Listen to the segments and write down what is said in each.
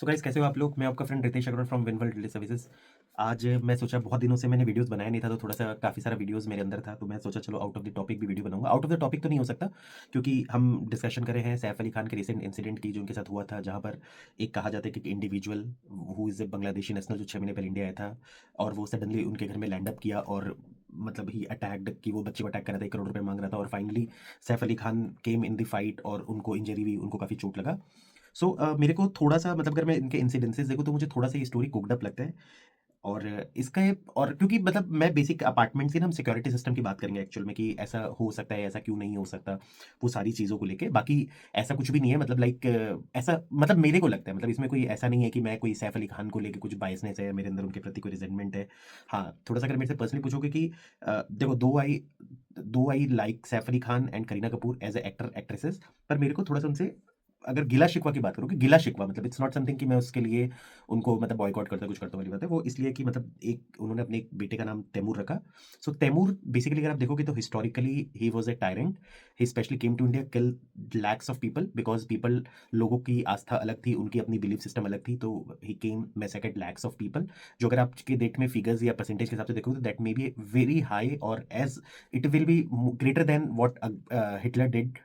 So guys, कैसे हो आप लोग? मैं आपका friend Ritesh Agarwal from Winworld relay services. आज मैं सोचा, बहुत दिनों से मैंने वीडियोस बनाया नहीं था, तो थोड़ा सा काफ़ी सारा वीडियोस मेरे अंदर था, तो मैं सोचा चलो आउट ऑफ द टॉपिक भी वीडियो बनाऊंगा। आउट ऑफ द टॉपिक तो नहीं हो सकता, क्योंकि हम डिस्कशन कर रहे हैं सैफ अली खान के रिसेंट इंसिडेंट की, जो उनके साथ हुआ था, जहाँ पर एक कहा जाता है कि एक individual who is a Bangladeshi national, जो 6 महीने पहले इंडिया आया था, और वो सडनली उनके घर में लैंड अप किया, और मतलब ही अटैक्ड, कि वो बच्चे को अटैक कर रहा था, 1 करोड़ रुपए मांग रहा था, और finally Saif Ali Khan came in the fight, और उनको इंजरी हुई, उनको काफ़ी चोट लगा। मेरे को थोड़ा-सा, मतलब अगर मैं इनके इन्सिडेंसेस देखूँ, तो मुझे थोड़ा-सा ये स्टोरी कुक्ड अप लगता है। और इसका ये, और क्योंकि मतलब मैं बेसिक अपार्टमेंट्स की ना, हम सिक्योरिटी सिस्टम की बात करेंगे एक्चुअल में, कि ऐसा हो सकता है, ऐसा क्यों नहीं हो सकता, वो सारी चीज़ों को लेके। बाकी ऐसा कुछ भी नहीं है, मतलब लाइक ऐसा, मतलब मेरे को लगता है, मतलब इसमें कोई ऐसा नहीं है कि मैं कोई सैफ अली खान को लेके कुछ बायसनेस है मेरे अंदर, उनके प्रति कोई रिजेंटमेंट है। हाँ, थोड़ा-सा अगर मेरे से पर्सनली पूछोगे कि देखो, 2 I like Saif Ali Khan and Kareena Kapoor as a actor actresses. पर मेरे को थोड़ा-सा उनसे, अगर गिला-शिकवा की बात करूँ, कि गिला-शिकवा मतलब इट्स नॉट समथिंग कि मैं उसके लिए उनको मतलब बॉयकॉट करता, कुछ करता वाली बात है। वो इसलिए कि मतलब एक उन्होंने अपने एक बेटे का नाम तैमूर रखा। सो तैमूर बेसिकली, अगर आप देखोगे, तो historically he was a tyrant. He specially came to India, killed lakhs of people, because people, लोगों की आस्था अलग थी, उनकी अपनी बिलीफ सिस्टम अलग थी, तो ही केम मैसेकेड लैक्स ऑफ पीपल। जो अगर आप के डेट में फिगर्स या परसेंटेज के हिसाब से देखोगे, तो that may be very high, और as it will be greater than what Hitler did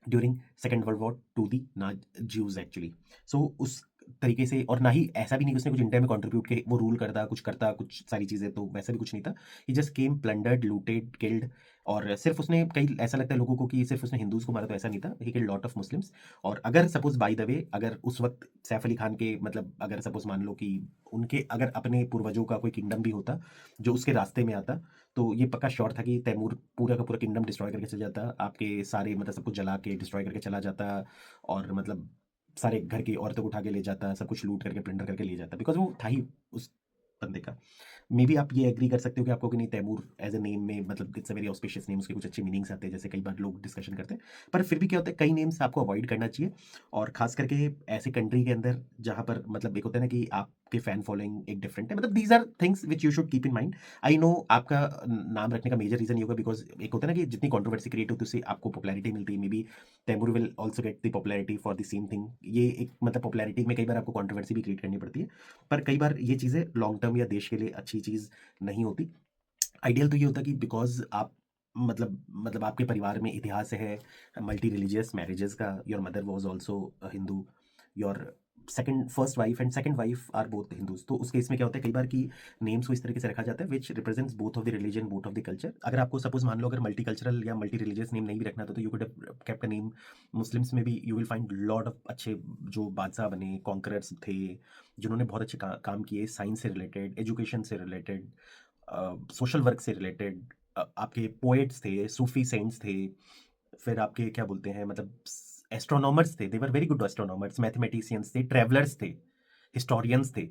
during second world war to the ना ज्यूज एक्चुअली। सो उस तरीके से, और ना ही ऐसा भी नहीं कि उसने कुछ इंडिया में कंट्रीब्यूट के वो रूल करता, कुछ करता, कुछ सारी चीज़ें, तो वैसा भी कुछ नहीं था। He just came, plundered, looted, killed. और सिर्फ उसने, कई ऐसा लगता है लोगों को कि सिर्फ उसने हिंदूज को मारा, तो ऐसा नहीं था। He killed lot of Muslims. और अगर सपोज बाय द वे, अगर उस वक्त सैफ अली खान के, मतलब अगर सपोज मान लो कि उनके अगर अपने पूर्वजों का कोई किंगडम भी होता जो उसके रास्ते में आता, तो ये पक्का श्योर था कि तैमूर पूरा का पूरा किंगडम डिस्ट्रॉय करके चला जाता, आपके सारे मतलब सब कुछ जला के डिस्ट्रॉय करके चला जाता, और मतलब सारे घर की औरतों को उठा के ले जाता, सब कुछ लूट करके, प्लंडर करके ले जाता, बिकॉज़ वो था ही उस बंदे का। मे बी आप ये एग्री कर सकते हो कि आपको, कि नहीं, तैमूर एज़ अ नेम में, मतलब it's a very auspicious name, उसके कुछ अच्छे मीनिंग्स आते हैं, जैसे कई बार लोग डिस्कशन करते हैं। पर फिर भी क्या होता है, कई नेम्स आपको अवॉइड करना चाहिए, और खास करके ऐसे कंट्री के अंदर जहाँ पर मतलब एक होता है ना, कि आपके फैन फॉलोइंग एक डिफरेंट है, मतलब these are things which you should keep in mind. I know आपका नाम रखने का मेजर रीज़न ये होगा, बिकॉज़ एक होता है ना, कि जितनी कंट्रोवर्सी क्रिएट होती है, उससे आपको पॉपुलैरिटी मिलती है। Maybe Taimur will also get the popularity for the same thing. ये एक मतलब पॉपुलैरिटी में कई बार आपको कंट्रोवर्सी भी क्रिएट करनी पड़ती है। पर कई बार ये चीज़ें लॉन्ग टर्म या देश के लिए अच्छी चीज़ नहीं होती। आइडियल तो ये होता कि बिकॉज़ आप, मतलब आपके परिवार में इतिहास है मल्टी रिलीजियस मैरिजेज़ का, your mother was also a Hindu, your second first wife and second wife are both Hindus. तो उस केस में क्या होता है, कई बार कि नेम्स को इस तरीके से रखा जाता है which represents both of the religion, both of the culture. अगर आपको सपोज़ मान लो, अगर मल्टीकल्चरल या मल्टी रिलीजियस नेम नहीं भी रखना था, तो you could have kept a name. Muslims में भी you will find lot of अच्छे जो बादशाह बने, कॉन्करर्स थे, जिन्होंने बहुत अच्छे काम किए साइंस से रिलेटेड, एजुकेशन से रिलेटेड, सोशल वर्क से रिलेटेड। आपके पोएट्स थे, सूफी सेंट्स थे, फिर आपके क्या बोलते हैं, मतलब एस्ट्रोनॉमर्स थे, they were very good astronomers, mathematicians थे, ट्रैवलर्स थे, हिस्टोरियंस थे।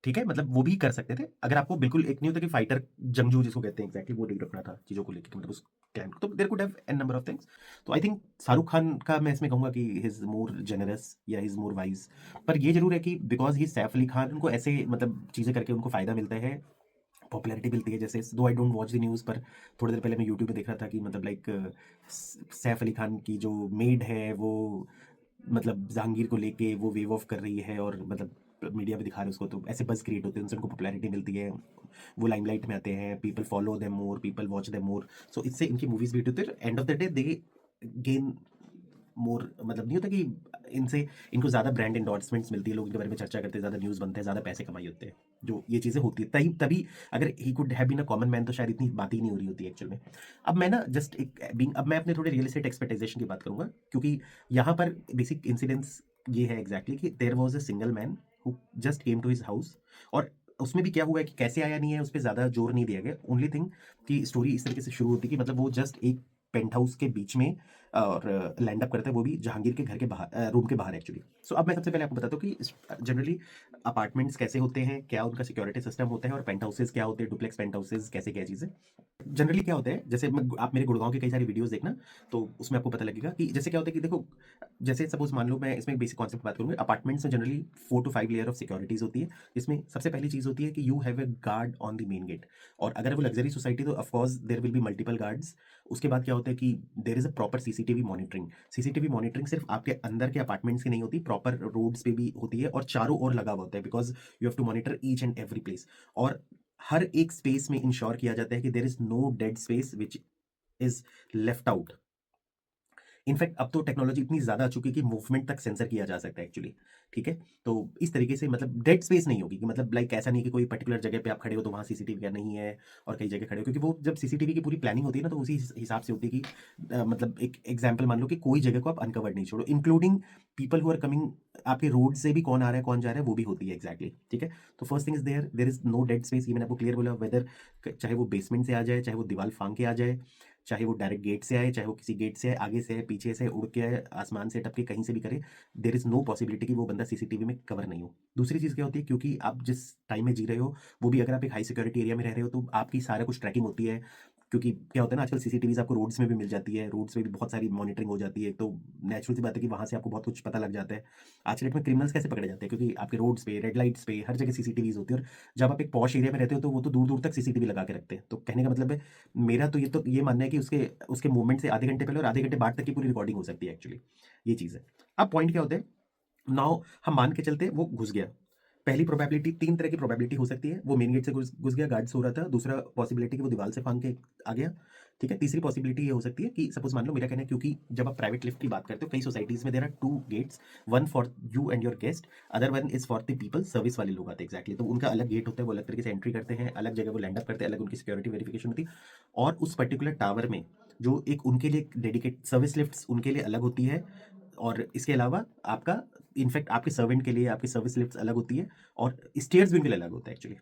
ठीक है, मतलब वो भी कर सकते थे। अगर आपको बिल्कुल एक नहीं होता कि फाइटर, जंगजू जिसको कहते हैं एग्जैक्टली, वो नहीं रखना था चीज़ों को लेके, कि मतलब उस क्लाइम, तो there could have an number of things. तो आई थिंक शाहरुख खान का मैं इसमें कहूँगा कि ही इज़ मोर जेनरस या ही इज़ मोर वाइज। पर ये ज़रूर है कि बिकॉज़ ही सैफ अली खान, उनको ऐसे मतलब चीज़ें करके उनको फ़ायदा मिलता है, पॉपुलैरिटी मिलती है। जैसे दो I don't watch the news, पर थोड़ी देर पहले मैं यूट्यूब पे देख रहा था कि मतलब लाइक सैफ अली खान की जो मेड है, वो मतलब जहांगीर को लेके वो वेव ऑफ कर रही है, और मतलब मीडिया पे दिखा रहे हैं उसको, तो ऐसे बज़ क्रिएट होते हैं, उनसे उनको पॉपुलैरिटी मिलती है, वो लाइमलाइट में आते हैं, people follow them more, people watch them more. So इससे इनकी मूवीज़ भी हिट होती है, end of the day they gain more, मतलब नहीं होता कि इनसे, इनको ज़्यादा ब्रांड एंडोर्समेंट्स मिलती है, लोग इनके बारे में चर्चा करते हैं, ज़्यादा न्यूज़ बनते हैं, ज़्यादा पैसे कमाई होते हैं, जो ये चीज़ें होती है। तभी तभी अगर he could have been a common man, तो शायद इतनी बात ही नहीं हो रही होती एक्चुअल में। अब मैं ना जस्ट एक बीइंग, अब मैं अपने थोड़े रियल एस्टेट एक्सपेक्टेशन की बात करूँगा, क्योंकि यहाँ पर बेसिक इंसिडेंस ये है एग्जैक्टली कि there was a single man who just came to his house. और उसमें भी क्या हुआ है कि कैसे आया नहीं है, उस पे ज़्यादा जोर नहीं दिया गया। ओनली थिंग कि स्टोरी इस तरीके से शुरू होती है कि मतलब वो जस्ट एक पेंट हाउस के बीच में और लैंड अप करता है, वो भी जहांगीर के घर के बाहर, रूम के बाहर एक्चुअली। सो अब मैं सबसे पहले आपको बताता हूँ कि जनरली अपार्टमेंट्स कैसे होते हैं, क्या उनका सिक्योरिटी सिस्टम होता है, और पेंट हाउसेज क्या होते हैं, डुप्लेक्स पेंट हाउसेज कैसे, क्या चीज़ें जनरली क्या होता है। जैसे आप मेरे गुड़गांव के कई सारी वीडियोस देखना, तो उसमें आपको पता लगेगा कि जैसे क्या होता है कि देखो, जैसे सपोज मान लो, मैं इसमें बेसिक कॉन्सेप्ट बात करूंगा। अपार्टमेंट्स में generally 4 to 5 layer of securities होती है, जिसमें सबसे पहली चीज़ होती है कि you have a guard on the main gate. और अगर वो लग्जरी सोसाइटी, तो of course there will be multiple guards. उसके बाद क्या होता है कि there is a proper CCTV monitoring सिर्फ आपके अंदर के अपार्टमेंट्स की नहीं होती, प्रॉपर रोड्स पे भी होती है और चारों ओर लगा हुआ होता है, because you have to monitor each and every place. और हर एक स्पेस में इंश्योर किया जाता है कि there is no dead space which is left out. In fact अब तो टेक्नोलॉजी इतनी ज़्यादा आ चुकी है कि मूवमेंट तक सेंसर किया जा सकता है एक्चुअली, ठीक है। तो इस तरीके से मतलब डेड स्पेस नहीं होगी, कि मतलब लाइक ऐसा नहीं कि कोई पर्टिकुलर जगह पे आप खड़े हो तो वहाँ सीसीटीवी का नहीं है और कई जगह खड़े हो, क्योंकि वो जब सीसीटीवी की पूरी प्लानिंग होती है ना, तो उसी हिसाब से होती है कि मतलब एक एग्जाम्पल मान लो कि कोई जगह को आप अनकवर्ड नहीं छोड़ो, including people who are coming, आपके रोड से भी कौन आ रहा है कौन जा रहा है वो भी होती है एग्जैक्टली, ठीक है। तो first thing is there is no dead space, ये मैंने आपको क्लियर बोला, वेदर चाहे वो बेसमेंट से आ जाए, चाहे वो दीवार फांग के आ जाए, चाहे वो डायरेक्ट गेट से आए, चाहे वो किसी गेट से आए, आगे से आए, पीछे से उड़ के आए, आसमान से टपके कहीं से भी करे, देयर इज नो पॉसिबिलिटी कि वो बंदा सीसीटीवी में कवर नहीं हो। दूसरी चीज़ क्या होती है, क्योंकि आप जिस टाइम में जी रहे हो, वो भी अगर आप एक हाई सिक्योरिटी एरिया में रह रहे हो, तो आपकी सारा कुछ ट्रैकिंग होती है, क्योंकि क्या होता है ना, आजकल सीसीटीवीज आपको रोड्स में भी मिल जाती है, रोड्स में भी बहुत सारी मॉनिटरिंग हो जाती है, तो नेचुरल सी बात है कि वहाँ से आपको बहुत कुछ पता लग जाता है। आज के डेट में क्रिमिनल्स कैसे पकड़े जाते हैं, क्योंकि आपके रोड्स पे, रेड लाइट्स पे, हर जगह सीसीटीवीज होती है। और जब आप एक पॉश एरिया में रहते हो, तो वो तो दूर दूर तक सीसीटीवी लगा के रखते हैं। तो कहने का मतलब है, मेरा तो ये मानना है कि उसके उसके मूवमेंट से आधे घंटे पहले और आधे घंटे बाद तक की पूरी रिकॉर्डिंग हो सकती है एक्चुअली, ये चीज़ है। अब पॉइंट क्या होता है, नाउ हम मान के चलते हैं वो घुस गया। पहली प्रोबेबिलिटी, तीन तरह की प्रोबेबिलिटी हो सकती है, वो मेन गेट से घुस गया, गार्ड सो रहा था। दूसरा पॉसिबिलिटी कि वो दीवार से फांग के आ गया, ठीक है। तीसरी पॉसिबिलिटी ये हो सकती है कि सपोज मान लो, मेरा कहना है, क्योंकि जब आप प्राइवेट लिफ्ट की बात करते हो, कई सोसाइटीज में there are two gates, one for you and your guest, other one is for the people, service वाले लोग आते हैं एग्जैक्टली, तो उनका अलग गेट होता है, वो अलग तरीके से एंट्री करते हैं, अलग जगह वो लैंड अप करते हैं, अलग उनकी सिक्योरिटी वेरिफिकेशन होती है। और उस पर्टिकुलर टावर में जो एक उनके लिए डेडिकेट सर्विस लिफ्ट्स उनके लिए अलग होती है, और इसके अलावा आपका इनफैक्ट आपके सर्वेंट के लिए आपकी सर्विस लिफ्ट्स अलग होती है, और स्टेयर्स भी उनके लिए अलग होता है एक्चुअली।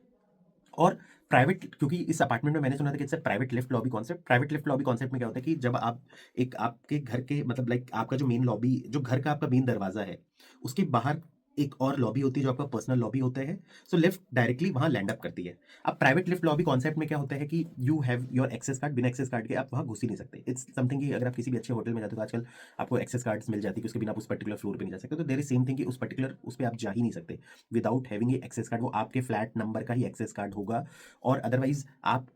और प्राइवेट, क्योंकि इस अपार्टमेंट में मैंने सुना था कि it's private lift lobby concept. Private lift lobby concept में क्या होता है कि जब आप एक आपके घर के मतलब लाइक आपका जो मेन लॉबी, जो घर का आपका मेन दरवाजा है, उसके बाहर एक और लॉबी होती है जो आपका पर्सनल लॉबी होता है। सो लिफ्ट डायरेक्टली वहां लैंड अप करती है। अब प्राइवेट लिफ्ट लॉबी कॉन्सेप्ट में क्या होता है कि you have your access card, बिना एक्सेस कार्ड के आप वहां घुस ही नहीं सकते। इट्स समथिंग कि अगर आप किसी भी अच्छे होटल में जाते हो तो आजकल आपको एक्सेस कार्ड्स मिल जाती है कि उसके बिना आप उस पर्टिकुलर फ्लोर पे नहीं जा सकते। तो देयर इज सेम थिंग कि उस पर्टिकुलर उस पे आप जा ही नहीं सकते without having a access card. वो आपके फ्लैट नंबर का ही एक्सेस कार्ड होगा। और अदरवाइज आप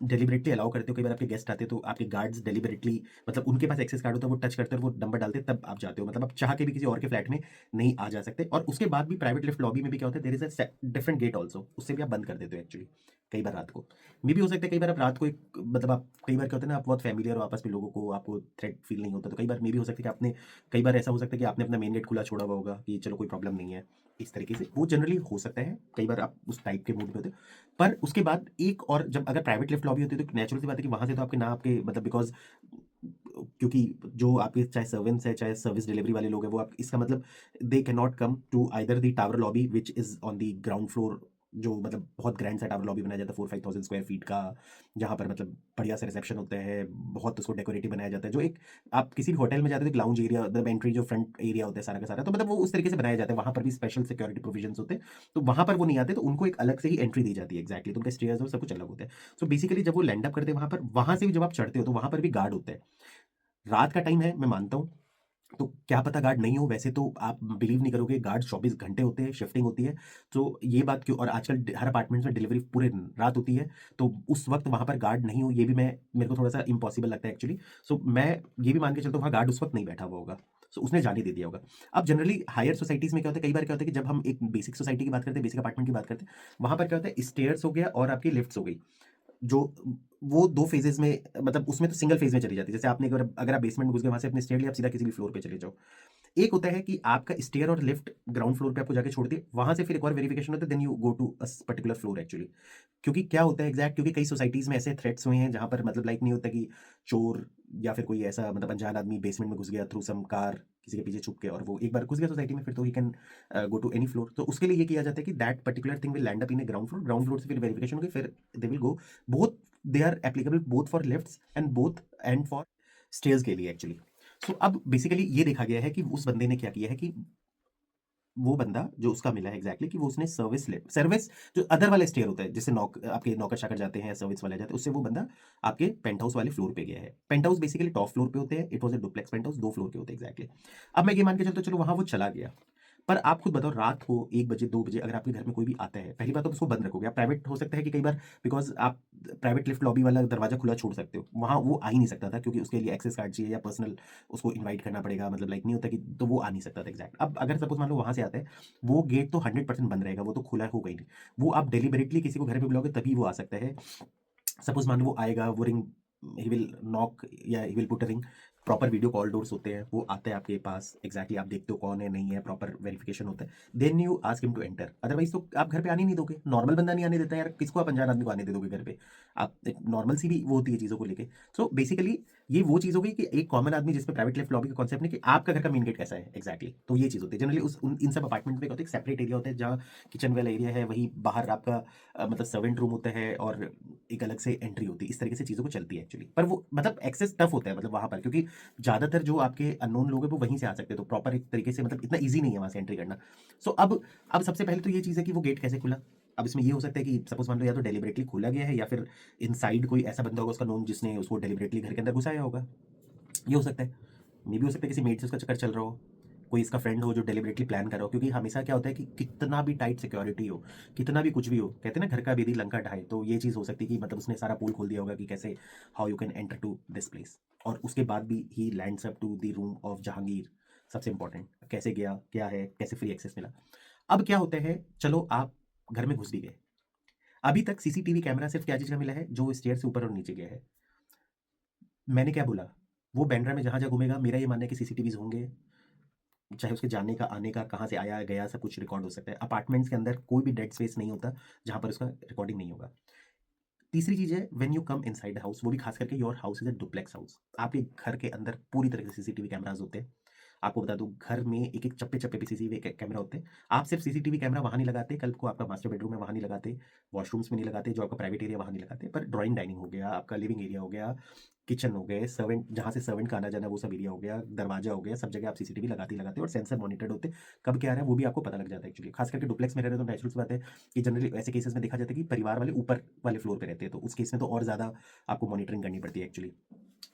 डेलिबरेटली अलाउ करते हो, कई बार आपके गेस्ट आते हैं तो आपके गार्ड्स डेलिबरेटली, मतलब उनके पास एक्सेस कार्ड होता है, वो टच करते हैं, वो नंबर डालते हैं, तब आप जाते हो। मतलब आप चाह के भी किसी और के फ्लैट में नहीं आ जा सकते। और उसके बाद भी प्राइवेट लिफ्ट लॉबी में भी क्या होता है, there is a different gate also, उससे भी आप बंद कर देते हो एक्चुअली कई बार रात को। मे भी हो सकता है कई बार आप रात को एक मतलब आप कई बार क्या होता है ना, आप बहुत फैमिलियर हो आपस में, लोगों को आपको थ्रेट फील नहीं होता, तो कई बार मे भी हो सकता है कि आपने, कई बार ऐसा हो सकता है कि आपने अपना मेन गेट खुला छोड़ा हुआ होगा कि चलो कोई प्रॉब्लम नहीं है, इस तरीके से वो जनरली हो सकता है। कई बार आप उस टाइप के मूड में होते हो। पर उसके बाद एक और, जब अगर प्राइवेट लिफ्ट लॉबी होती है तो नेचुरल सी बात है कि वहां से तो आपके ना आपके मतलब बिकॉज, क्योंकि जो आपके चाहे सर्वेंट्स है चाहे सर्विस डिलीवरी वाले लोग हैं, वो आप इसका मतलब they can not come to either the tower lobby which is on the ground floor, जो मतलब बहुत ग्रैंड सा टावर लॉबी बनाया जाता है 4-5 thousand स्क्वायर फीट का, जहाँ पर मतलब बढ़िया सा रिसेप्शन होता है, बहुत उसको डेकोरेटिव बनाया जाता है, जो एक आप किसी भी होटल में जाते हो तो लाउंज एरिया, मतलब एंट्री जो फ्रंट एरिया होता है सारा का सारा, तो मतलब वो उस तरीके से बनाया जाता है। वहाँ पर भी स्पेशल सिक्योरिटी प्रोविजंस होते हैं, तो वहाँ पर वो नहीं आते, तो उनको एक अलग से ही एंट्री दी जाती है एग्जैक्टली, तो उनका स्टेयर्स और सब कुछ अलग होता है। सो बेसिकली जब वो लैंड अप करते हैं वहाँ पर, वहाँ से भी जब आप चढ़ते हो तो वहाँ पर भी गार्ड होते हैं। रात का टाइम है मैं मानता हूँ, तो क्या पता गार्ड नहीं हो, वैसे तो आप बिलीव नहीं करोगे, गार्ड 24 घंटे होते हैं, शिफ्टिंग होती है। तो ये बात क्यों, और आजकल हर अपार्टमेंट में डिलीवरी पूरे रात होती है, तो उस वक्त वहां पर गार्ड नहीं हो, ये भी मैं, मेरे को थोड़ा सा इम्पॉसिबल लगता है एक्चुअली। सो मैं ये भी मान के चलता हूँ वहाँ गार्ड उस वक्त नहीं बैठा हुआ होगा, सो उसने जाने दे दिया होगा। अब जनरली हायर सोसाइटीज में क्या होता है, कई बार क्या होता है कि जब हम एक बेसिक सोसाइटी की बात करते हैं, बेसिक अपार्टमेंट की बात करते हैं, वहां पर क्या होता है, स्टेयर्स हो गया और आपकी लिफ्ट्स हो गई, जो वो 2 फ़ेजेज़ में, मतलब उसमें तो सिंगल फ़ेज़ में चली जाती है। जैसे आपने अगर आप बेसमेंट में घुस गए, वहाँ से अपने स्टेयर लिया, आप सीधा किसी भी फ्लोर पे चले जाओ। एक होता है कि आपका स्टेयर और लिफ्ट ग्राउंड फ्लोर पे आपको जाके छोड़ दे, वहाँ से फिर एक और वेरिफिकेशन होता है, then you go to a particular floor actually. क्योंकि क्या होता है एग्ज़ैक्ट, क्योंकि कई सोसाइटीज़ में ऐसे थ्रेट्स हुए हैं जहाँ पर मतलब लाइक नहीं होता कि चोर या फिर कोई ऐसा मतलब अनजान आदमी बेसमेंट में घुस गया थ्रू सम कार, किसी के पीछे छुप के, और वो एक बार घुस गया सोसाइटी में, फिर तो he can go to any floor. तो उसके लिए ये किया जाता है कि that particular thing will land up in a ground floor. Ground floor से फिर वेरिफिकेशन होगी, फिर they will go both, they are applicable both for lifts and both and for stairs के लिए एक्चुअली। सो अब बेसिकली ये देखा गया है कि उस बंदे ने क्या किया है कि वो बंदा जो उसका मिला है एग्जैक्टली कि वो उसने सर्विस जो अदर वाले स्टेयर होता है, जैसे आपके नौकर चाकर जाते हैं, सर्विस वाले जाते हैं, उससे वो बंदा आपके पेंट हाउस वाले फ्लोर पे गया है। Penthouse basically top floor पे होते हैं, it was a duplex penthouse, 2 floor के होते हैं एग्जैक्टली। अब मैं ये मान के चलता हूं, चलो वहां वो चला गया, पर आप खुद बताओ रात को 1 बजे 2 बजे अगर आपके घर में कोई भी आता है, पहली बात तो उसको बंद रखोगे। आप प्राइवेट हो सकता है कि कई बार बिकॉज़ आप प्राइवेट लिफ्ट लॉबी वाला दरवाज़ा खुला छोड़ सकते हो। वहाँ वो आ ही नहीं सकता था क्योंकि उसके लिए एक्सेस कार्ड चाहिए या पर्सनल उसको इनवाइट करना पड़ेगा मतलब लाइक नहीं होता कि तो वो आ नहीं सकता था एग्ज़ैक्ट। अब अगर सपोज़ मान लो वहाँ से आता है, वो गेट तो 100% बंद रहेगा, वो तो खुला होगा ही नहीं। वो आप डेलिबरेटली किसी को घर पे बुलाओगे तभी वो आ सकता है। सपोज़ मान लो वो आएगा, वो रिंग ही विल नॉक या he will put a ring, proper video call doors होते हैं, वो आता है आपके पास, एग्ज़ैक्टली आप देखते हो कौन है, नहीं है, प्रॉपर वेरिफिकेशन होता है। Then you ask him to enter, otherwise तो आप घर पे आने ही नहीं दोगे। नॉर्मल बंदा नहीं आने देता यार, किसको आप अनजान आदमी को आने दे दोगे घर पे? आप एक नॉर्मल सी भी वो होती है चीज़ों को लेके। सो बेसिकली ये वो चीज़ हो गई कि एक कॉमन आदमी जिसमें प्राइवेट लिफ्ट लॉबी का कॉन्सेप्ट नहीं कि आपका घर का मेन गेट कैसा है, एग्ज़ैक्टली तो ये चीज़ होती है। जनरली उस उन इन सब अपार्टमेंट में क्या होता है, एक सेपरेट एरिया होता है जहाँ किचन वाला एरिया है, वहीं बाहर आपका मतलब सर्वेंट रूम होता है और एक अलग से एंट्री होती है। इस तरीके से चीज़ों को चलती है एक्चुअली। पर वो मतलब एक्सेस टफ होता है मतलब वहाँ पर क्योंकि ज़्यादातर जो आपके अननोन लोग हैं वो वहीं से आ सकते हैं। तो प्रॉपर एक तरीके से मतलब इतना ईज़ी नहीं है वहाँ से एंट्री करना। सो अब सबसे पहले तो ये चीज़ है कि वो गेट कैसे खुला? अब इसमें ये हो सकता है कि सपोज़ मान लो या तो डेलिबरेटली खोला गया है या फिर इनसाइड कोई ऐसा बंदा होगा उसका नोन जिसने उसको डेलिबरेटली घर के अंदर घुसाया होगा। ये हो सकता है। मे बी हो सकता है किसी मेट से उसका चक्कर चल रहा हो। कोई इसका फ्रेंड हो जो डेलिबरेटली प्लान कर रहा हो क्योंकि हमेशा क्या होता है कि कितना भी टाइट सिक्योरिटी हो, कितना भी कुछ भी हो, कहते हैं ना घर का बेदी लंका ढाए, तो ये चीज़ हो सकती है कि मतलब उसने सारा पोल खोल दिया होगा कि कैसे how you can enter to this place और उसके बाद भी he lands up to the room of Jahangir. सबसे इंपॉर्टेंट कैसे गया, क्या है, कैसे फ्री एक्सेस मिला। अब क्या होता है, चलो आप घर में घुस भी गए। अभी तक सीसीटीवी कैमरा सिर्फ क्या चीज़ का मिला है, जो स्टेयर से ऊपर और नीचे गया है। मैंने क्या बोला, वो बैंड्रा में जहाँ जहाँ घूमेगा मेरा ये मानना है कि सीसीटीवीज होंगे, चाहे उसके जाने का, आने का, कहाँ से आया, गया, सब कुछ रिकॉर्ड हो सकता है। अपार्टमेंट्स के अंदर कोई भी डेड स्पेस नहीं होता, जहाँ पर उसका रिकॉर्डिंग नहीं होगा। तीसरी चीज़ है when you come inside the house, वो भी खास करके your house is a duplex house. आपके घर के अंदर पूरी तरह से सीसीटीवी कैमराज़ होते हैं। आपको बता दूँ घर में एक-एक चप्पे-चप्पे पे सीसीटीवी कैमरा होते हैं। आप सिर्फ सीसीटीवी कैमरा वहाँ नहीं लगाते, कल को आपका मास्टर बेडरूम है वहाँ नहीं लगाते, वॉशरूम्स में नहीं लगाते, जो आपका प्राइवेट एरिया वहाँ नहीं लगाते, पर ड्राइंग डाइनिंग हो गया, आपका लिविंग एरिया हो गया, किचन हो गए, सर्वेंट जहाँ से सर्वेंट का आना-जाना वो सब एरिया हो गया, दरवाज़ा हो गया, सब जगह आप सीसीटीवी लगाते ही लगाते हो और सेंसर मॉनिटर्ड होते हैं। कब क्या आ रहा है वो भी आपको पता लग जाता है एक्चुअली। खास करके डुप्लेक्स में रह रहे हो तो नेचुरल सी बात है कि जनरली ऐसे केसेस में देखा जाता है कि परिवार वाले ऊपर वाले फ्लोर पे रहते हैं, तो उस केस में तो और ज़्यादा आपको मॉनिटरिंग करनी पड़ती है एक्चुअली।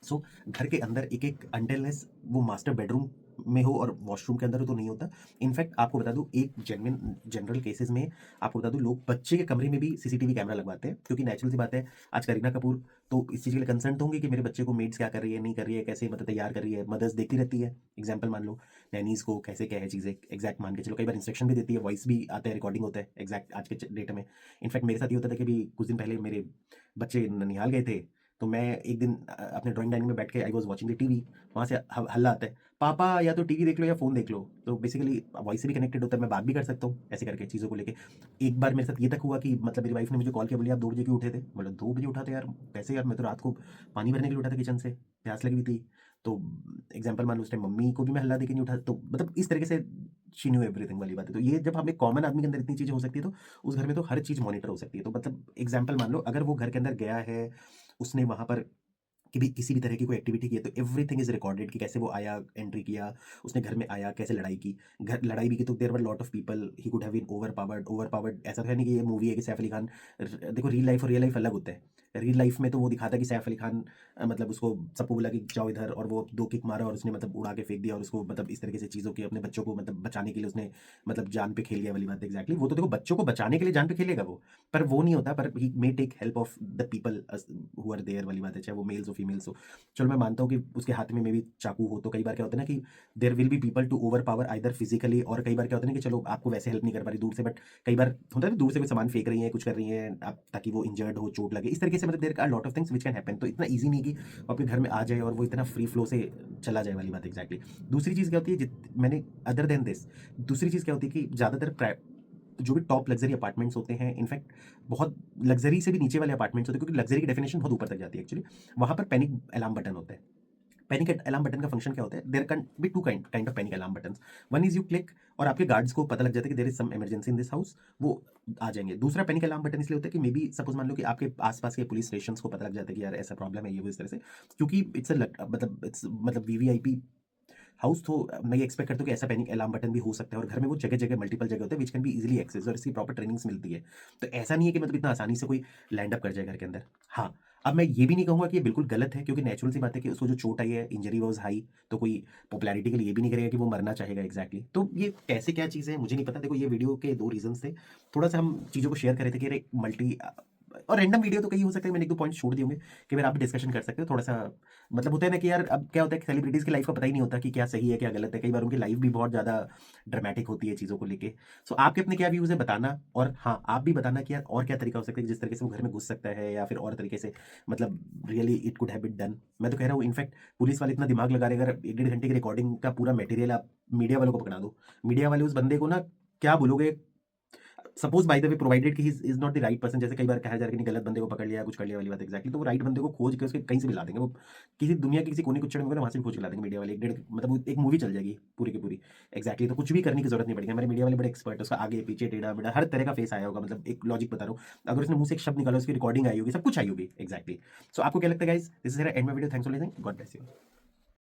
सो घर के अंदर एक-एक अनटिलनेस वो मास्टर बेडरूम में हो और वॉशरूम के अंदर हो तो नहीं होता। इनफैक्ट आपको बता दूँ एक जेन्युइन जनरल केसेज़ में आपको बता दूँ लोग बच्चे के कमरे में भी सीसीटीवी कैमरा लगवाते हैं क्योंकि नेचुरल सी बात है आज करीना कपूर तो इस चीज़ के लिए कंसर्न तो होंगे कि मेरे बच्चे को मेड्स क्या कर रही है, नहीं कर रही है, कैसे मतलब तैयार कर रही है, मदर्स देखती रहती है। एग्ज़ाम्पल मान लो नैनीज़ को कैसे क्या है चीज़ें एग्ज़ैक्ट मान के चलो कई बार इंस्ट्रक्शन भी देती है, वॉइस भी आता है, रिकॉर्डिंग होता है एग्ज़ैक्ट आज के डेट में। इनफैक्ट मेरे साथ ये होता था कि अभी कुछ दिन पहले मेरे बच्चे ननिहाल गए थे तो मैं एक दिन अपने ड्राइंग डाइनिंग में बैठ के I was watching the TV, वहाँ से हल्ला आता है, "पापा या तो टीवी देख लो या फ़ोन देख लो।" तो बेसिकली वॉइस से भी कनेक्टेड होता है, मैं बात भी कर सकता हूँ, ऐसे करके चीज़ों को लेके। एक बार मेरे साथ ये तक हुआ कि मतलब मेरी वाइफ़ ने मुझे कॉल किया, बोली, "आप 2 बजे क्यों उठे थे?" बोला, "2 बजे उठा था यार, कैसे यार? मैं तो रात को पानी भरने के लिए उठा था किचन से, प्यास लगी हुई थी।" तो एग्ज़ाम्पल मान लो उस टाइम मम्मी को भी मैं हल्ला देके नहीं उठा, तो मतलब इस तरीके से शी न्यू एवरीथिंग वाली बात है। तो ये जब हम एक कॉमन आदमी के अंदर इतनी चीज़ें हो सकती है, तो उस घर में तो हर चीज़ मॉनिटर हो सकती है। तो मतलब एग्ज़ाम्पल मान लो अगर वो घर के अंदर गया है, उसने वहाँ पर कि भी किसी भी तरह की कोई एक्टिविटी की है तो एवरीथिंग इज़ रिकॉर्डेड कि कैसे वो आया, एंट्री किया, उसने घर में आया, कैसे लड़ाई की। घर लड़ाई भी की तो there were lot of people, he could have been overpowered ऐसा तो है नहीं कि ये मूवी है कि सैफ अली खान देखो रियल लाइफ और रियल लाइफ अलग होता है। रियल लाइफ में तो वो दिखाता है कि सैफ अली खान मतलब उसको सबको बोला कि जाओ इधर और वो 2 किक मारा और उसने मतलब उड़ा के फेंक दिया और उसको मतलब इस तरीके से चीज़ों के अपने बच्चों को मतलब बचाने के लिए उसने मतलब जान पे खेल लिया वाली बात है एग्ज़ैक्टली। वो तो देखो बच्चों को बचाने के लिए जान पे खेलेगा वो, पर वो नहीं होता पर he may take help of the people who are there वाली बात है, चाहे वो मेल्स हो, फीमेल्स हो। चलो मैं मानता हूँ कि उसके हाथ में मे बी चाकू हो तो कई बार क्या होता है ना कि there will be people to over power either physically और कई बार क्या होता है ना कि चलो आपको वैसे हेल्प नहीं कर पा रही दूर से बट कई बार होता है ना दूर से कोई सामान फेंक रही है कुछ कर रही है आप ताकि वो इंजर्ड हो चोट लगे इस तरीके से मतलब there are lot of things which can happen तो इतना ईजी नहीं कि वो आपके घर में आ जाए और वो इतना फ्री फ्लो से चला जाए वाली बात एग्जैक्टली। दूसरी चीज़ क्या होती है मैंने अदर देन दिस दूसरी चीज़ क्या होती है कि ज़्यादातर जो भी टॉप लग्जरी अपार्टमेंट्स होते हैं इनफैक्ट बहुत लग्जरी से भी नीचे वाले अपार्टमेंट्स होते हैं क्योंकि लग्जरी की डेफिनेशन बहुत ऊपर तक जाती है एक्चुअली। वहाँ पर पैनिक अलार्म बटन होता है। पैनिक अलार्म बटन का फंक्शन क्या होता है? There can be two kind of panic alarm buttons. One is you click और आपके गार्ड्स को पता लग जाता है कि there is some emergency in this house, वो आ जाएँगे। दूसरा पैनिक अलार्म बटन इसलिए होता है कि मे बी सपोज़ मान लो कि आपके आस-पास के पुलिस स्टेशंस को पता लग जाता है कि यार ऐसा प्रॉब्लम है ये वो इस तरह से। क्योंकि मतलब वीवीआईपी हाउस तो मैं ये एक्सपेक्ट करता हूँ कि ऐसा पैनिक अलार्म बटन भी हो सकता है और घर में वो जगह-जगह मल्टीपल जगह होते हैं which can be easily access और इसकी प्रॉपर ट्रेनिंग्स मिलती है। तो ऐसा नहीं है कि मतलब इतना आसानी से कोई लैंड अप कर जाए घर के अंदर। हाँ, अब मैं ये भी नहीं कहूँगा कि ये बिल्कुल गलत है, क्योंकि नेचुरल सी बात है कि उसको जो चोट आई है, इंजरी वाज़ हाई, तो कोई पॉपुलैरिटी के लिए ये भी नहीं करेगा कि वो मरना चाहेगा एग्ज़ैक्टली। तो ये कैसे क्या चीज़ है मुझे नहीं पता। देखो, ये वीडियो के 2 रीज़न्स थे। थोड़ा-सा हम चीज़ों को शेयर कर रहे थे कि अरे और रैंडम वीडियो तो कई हो सकता है, मैंने 1-2 पॉइंट्स छोड़ दिए होंगे कि फिर आप भी डिस्कशन कर सकते हो थोड़ा-सा। मतलब होता है ना कि यार, अब क्या होता है कि सेलिब्रिटीज़ की लाइफ़ का पता ही नहीं होता कि क्या सही है, क्या गलत है। कई बार उनकी लाइफ़ भी बहुत ज़्यादा ड्रामेटिक होती है चीज़ों को लेके। सो आपके अपने क्या व्यूज़ हैं बताना, और हाँ, आप भी बताना कि यार और क्या तरीका हो सकता है जिस तरीके से वो घर में घुस सकता है, या फिर और तरीके से, मतलब really it could have been done. मैं तो कह रहा हूँ इनफैक्ट पुलिस वाले इतना दिमाग लगा रहे हैं, अगर 1 डेढ़ घंटे की रिकॉर्डिंग का पूरा मटेरियल आप मीडिया वालों को पकड़ा दो। मीडिया वाले उस बंदे को ना क्या बोलोगे, suppose by the way provided कि he is not the right person, जैसे कई बार कहा जा रहा है कि नहीं, गलत बंदे को पकड़ लिया, कुछ कर लिया वाली बात एग्ज़ैक्टली, तो वो राइट बंदे को खोज के उसके कहीं से भी ला देंगे। वो किसी दुनिया के किसी कोने-कुचड़ में होगा ना, वहाँ से भी खोज के ला देंगे मीडिया वाले। 1 डेढ़ मतलब वो एक मूवी चल जाएगी पूरी की पूरी। एग्ज़ैक्टली, तो कुछ भी करने की ज़रूरत नहीं पड़ेगी। हमारे मीडिया वाले बड़े एक्सपर्ट हैं, उसका आगे, पीछे, टेढ़ा-मेढ़ा हर तरह का फेस आया होगा, मतलब एक लॉजिक बता रहा हूँ। अगर उसने मुँह से एक शब्द निकाला, उसकी रिकॉर्डिंग आई होगी, सब कुछ आई होगी एग्ज़ैक्टली। सो आपको क्या लगता है guys? This is and my video. Thanks for listening. God bless you.